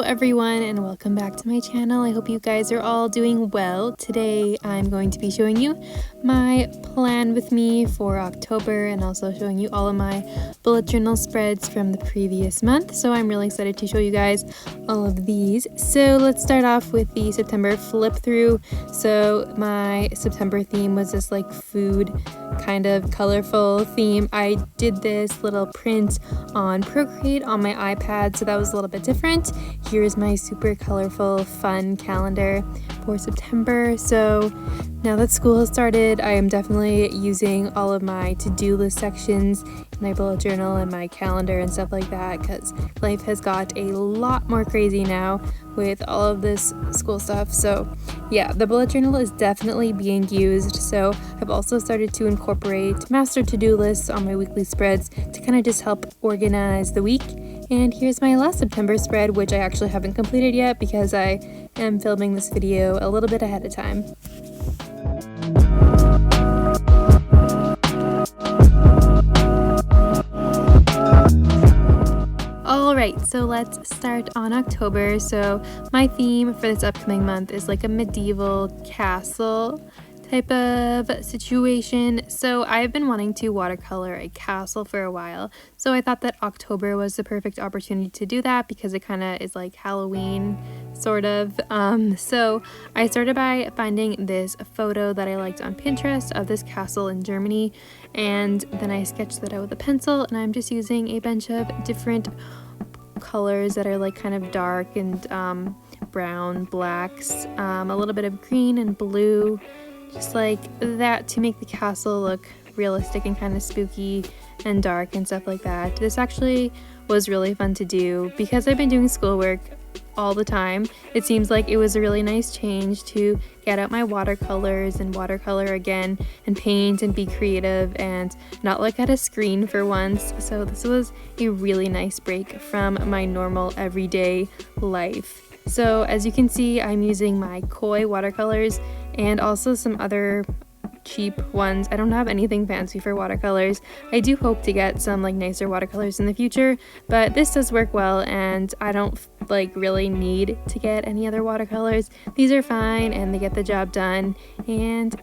everyone, and welcome back to my channel. I hope you guys are all doing well. Today I'm going to be showing you my plan with me for October and also showing you all of my bullet journal spreads from the previous month. So I'm really excited to show you guys all of these. So let's start off with the September flip through. So my September theme was this like food kind of colorful theme. I did this little print on Procreate on my iPad, so that was a little bit different. Here's my super colorful fun calendar for September. So now that school has started, I am definitely using all of my to-do list sections in my bullet journal and my calendar and stuff like that, because life has got a lot more crazy now with all of this school stuff. So yeah, the bullet journal is definitely being used. So I've also started to incorporate master to-do lists on my weekly spreads to kind of just help organize the week. And here's my last September spread, which I actually haven't completed yet because I am filming this video a little bit ahead of time. Alright, so let's start on October. So my theme for this upcoming month is like a medieval castle type of situation. So I've been wanting to watercolor a castle for a while, so I thought that October was the perfect opportunity to do that because it kind of is like Halloween sort of. So I started by finding this photo that I liked on Pinterest of this castle in Germany, and then I sketched that out with a pencil, and I'm just using a bunch of different colors that are like kind of dark and brown, blacks, a little bit of green and blue, just like that, to make the castle look realistic and kind of spooky and dark and stuff like that. This actually was really fun to do because I've been doing schoolwork all the time. It seems like it was a really nice change to get out my watercolors and watercolor again and paint and be creative and not look at a screen for once. So this was a really nice break from my normal everyday life. So as you can see, I'm using my Koi watercolors and also some other cheap ones. I don't have anything fancy for watercolors. I do hope to get some like nicer watercolors in the future, but this does work well and I don't like really need to get any other watercolors. These are fine and they get the job done. And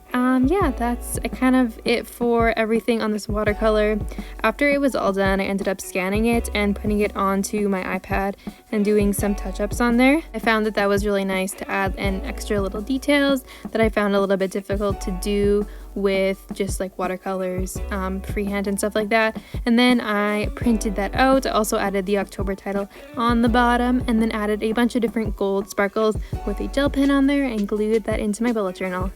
yeah, that's kind of it for everything on this watercolor. After it was all done, I ended up scanning it and putting it onto my iPad and doing some touch-ups on there. I found that that was really nice to add in extra little details that I found a little bit difficult to do with just like watercolors freehand and stuff like that. And then I printed that out. I also added the October title on the bottom and then added a bunch of different gold sparkles with a gel pen on there and glued that into my bullet journal.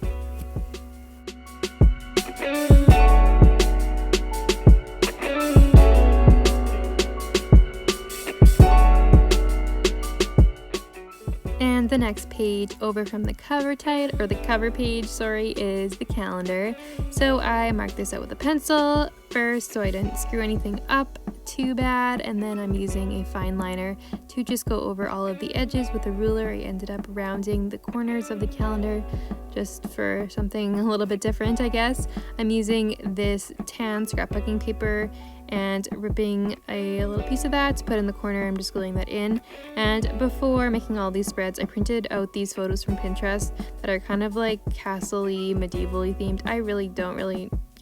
The next page over from the cover page, is the calendar. So I marked this out with a pencil first so I didn't screw anything up too bad, and then I'm using a fine liner to just go over all of the edges with a ruler. I ended up rounding the corners of the calendar just for something a little bit different, I guess. I'm using this tan scrapbooking paper and ripping a little piece of that to put in the corner. I'm just gluing that in. And before making all these spreads, I printed out these photos from Pinterest that are kind of like castle-y, medieval-y themed.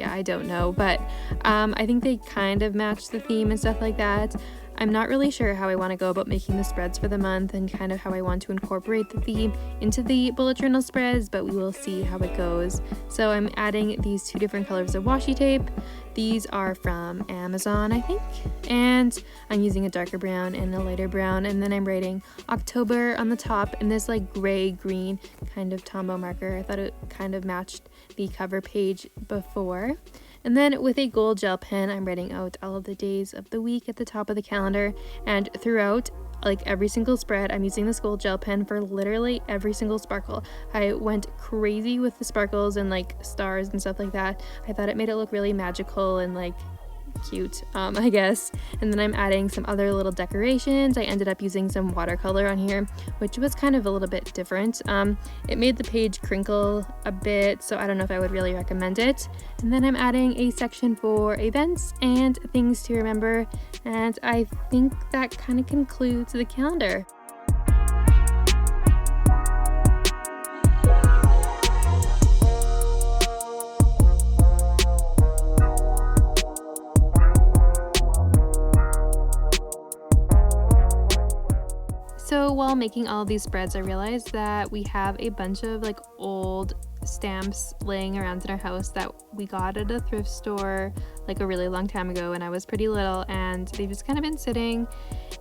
I don't know, but I think they kind of match the theme and stuff like that. I'm not really sure how I want to go about making the spreads for the month and kind of how I want to incorporate the theme into the bullet journal spreads, but we will see how it goes. So I'm adding these two different colors of washi tape. These are from Amazon, I think, and I'm using a darker brown and a lighter brown, and then I'm writing October on the top in this like gray-green kind of Tombow marker. I thought it kind of matched the cover page before. And then with a gold gel pen, I'm writing out all of the days of the week at the top of the calendar, and throughout like every single spread, I'm using this gold gel pen for literally every single sparkle. I went crazy with the sparkles and like stars and stuff like that. I thought it made it look really magical and like cute, I guess. And then I'm adding some other little decorations. I ended up using some watercolor on here, which was kind of a little bit different. It made the page crinkle a bit, so I don't know if I would really recommend it. And then I'm adding a section for events and things to remember, and I think that kind of concludes the calendar. while making all of these spreads, I realized that we have a bunch of like old stamps laying around in our house that we got at a thrift store like a really long time ago when I was pretty little, and they've just kind of been sitting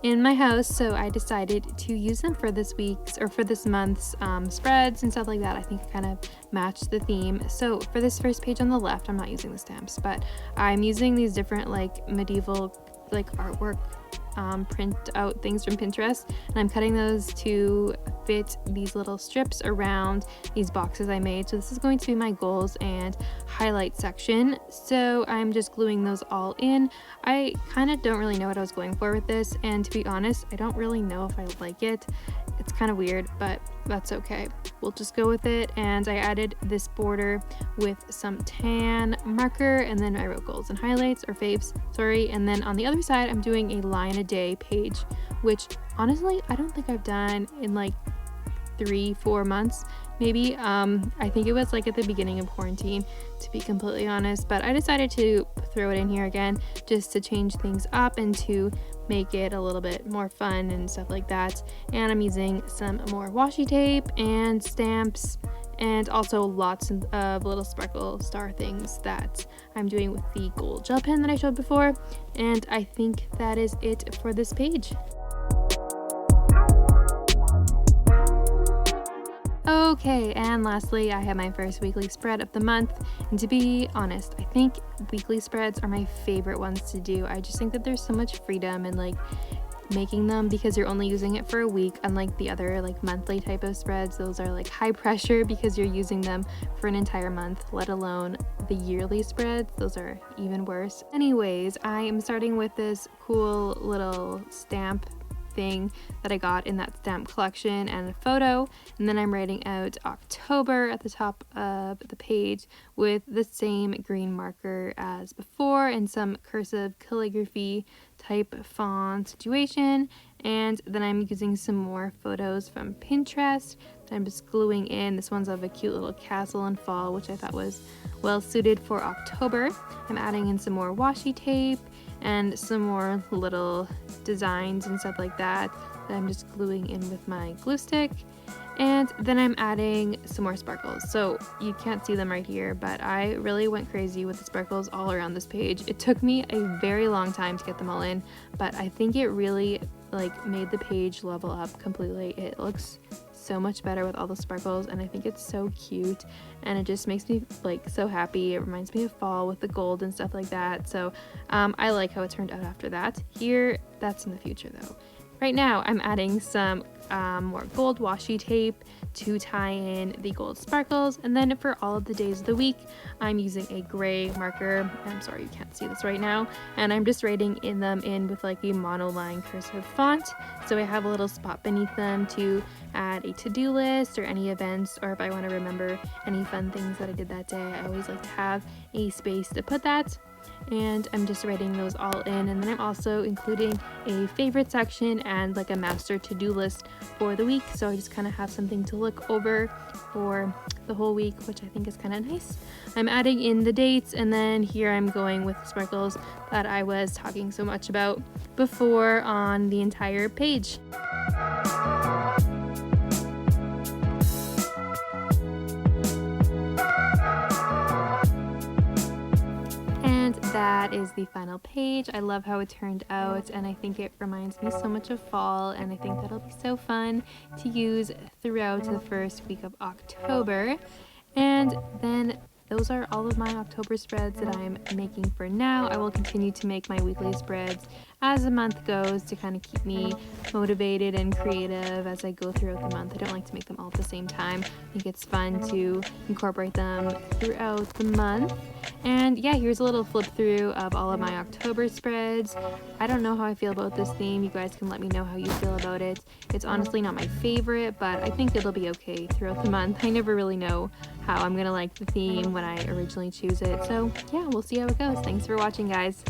in my house, so I decided to use them for this week's or for this month's spreads and stuff like that. I think it kind of matched the theme. So for this first page on the left, I'm not using the stamps, but I'm using these different like medieval like artwork print out things from Pinterest, and I'm cutting those to fit these little strips around these boxes I made. So this is going to be my goals and highlight section, so I'm just gluing those all in. I kind of don't really know what I was going for with this, and to be honest, I don't really know if I like it. It's kind of weird, but that's okay. We'll just go with it. And I added this border with some tan marker, and then I wrote goals and highlights, or faves, sorry. And then on the other side, I'm doing a line a day page, which honestly, I don't think I've done in like 3-4 months maybe. I think it was like at the beginning of quarantine, to be completely honest, but I decided to throw it in here again just to change things up and to make it a little bit more fun and stuff like that. And I'm using some more washi tape and stamps, and also lots of little sparkle star things that I'm doing with the gold gel pen that I showed before. And I think that is it for this page. Okay, and lastly, I have my first weekly spread of the month, and to be honest, I think weekly spreads are my favorite ones to do. I just think that there's so much freedom in like making them, because you're only using it for a week, unlike the other like monthly type of spreads. Those are like high pressure because you're using them for an entire month, let alone the yearly spreads. Those are even worse. Anyways, I am starting with this cool little stamp thing that I got in that stamp collection and a photo, and then I'm writing out October at the top of the page with the same green marker as before and some cursive calligraphy type font situation. And then I'm using some more photos from Pinterest that I'm just gluing in. This one's of a cute little castle in fall, which I thought was well suited for October. I'm adding in some more washi tape and some more little designs and stuff like that I'm just gluing in with my glue stick. And then I'm adding some more sparkles. So you can't see them right here, but I really went crazy with the sparkles all around this page. It took me a very long time to get them all in, but I think it really like made the page level up completely. It looks so much better with all the sparkles, and I think it's so cute, and it just makes me like so happy. It reminds me of fall with the gold and stuff like that. So I like how it turned out after that. Here, that's in the future though. Right now I'm adding some more gold washi tape to tie in the gold sparkles, and then for all of the days of the week I'm using a gray marker. I'm sorry you can't see this right now, and I'm just writing in them in with like a monoline cursive font, so I have a little spot beneath them to add a to-do list or any events, or if I want to remember any fun things that I did that day. I always like to have a space to put that. And I'm just writing those all in, and then I'm also including a favorite section and like a master to-do list for the week, so I just kind of have something to look over for the whole week, which I think is kind of nice. I'm adding in the dates, and then here I'm going with the sparkles that I was talking so much about before on the entire page. That is the final page. I love how it turned out, and I think it reminds me so much of fall, and I think that'll be so fun to use throughout the first week of October. And then those are all of my October spreads that I'm making for now. I will continue to make my weekly spreads as the month goes to kind of keep me motivated and creative as I go throughout the month. I don't like to make them all at the same time. I think it's fun to incorporate them throughout the month. And yeah, here's a little flip through of all of my October spreads. I don't know how I feel about this theme. You guys can let me know how you feel about it. It's honestly not my favorite, but I think it'll be okay throughout the month. I never really know how I'm gonna like the theme when I originally choose it. So yeah, we'll see how it goes. Thanks for watching, guys.